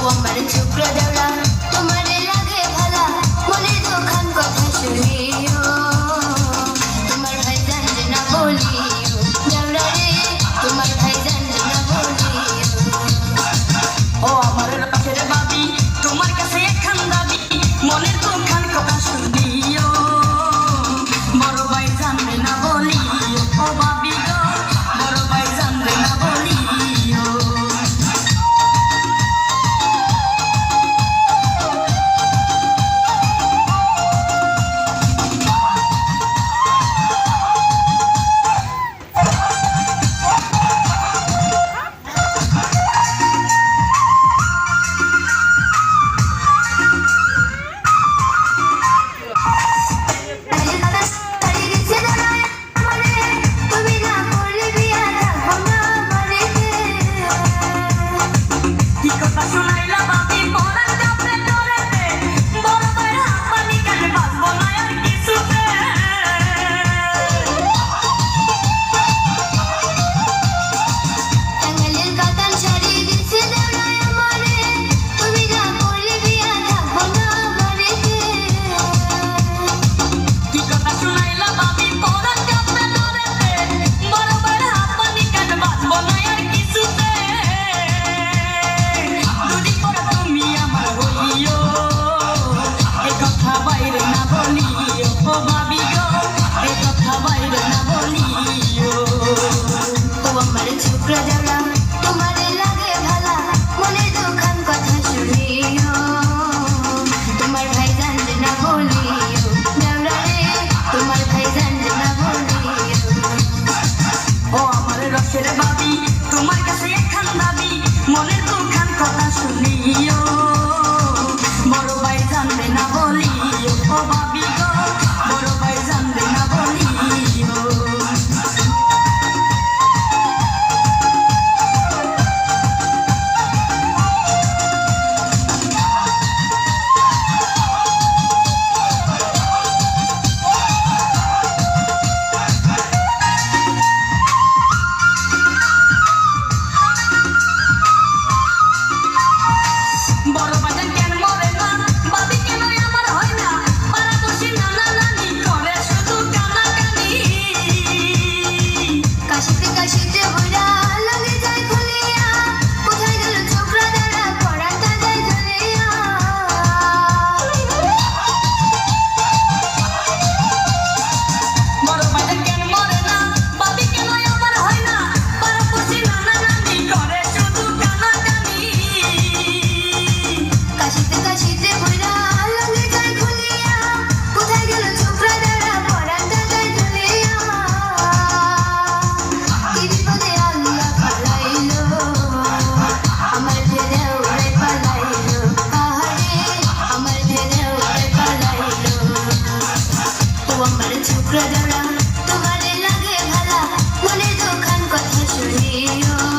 আমার শুক্র দেওয়া তোমারে লাগে ভালা মনের দোকান কথা শুনিও তোমার ভাই জানতে না বলিও দেওরা রে তোমার ভাই জানতে না বলিও ও আমার কাছের বাবি তোমার কাছে একখান দাবি মনের দোকান কথা শুনিও বড় ভাই জানবে না বলিও ও বাবি গো বড় ভাই জানবে না বলিও তোমারে লাগে ভালা মনের দোকান কথা শুনিও তোমার ভাই জানতে না বলিও দেওরা রে তোমার ভাই জানতে না বলিও ও আমার রসের বাবি তোমার কাছে একখান দাবি মনের দোকান কথা শুনিও বড় ভাই জানবে না বলিও ও বাবি গো বড় ভাই জানবে না বলিও তোমারে লাগে ভালা মনের দোকান কথা শুনিও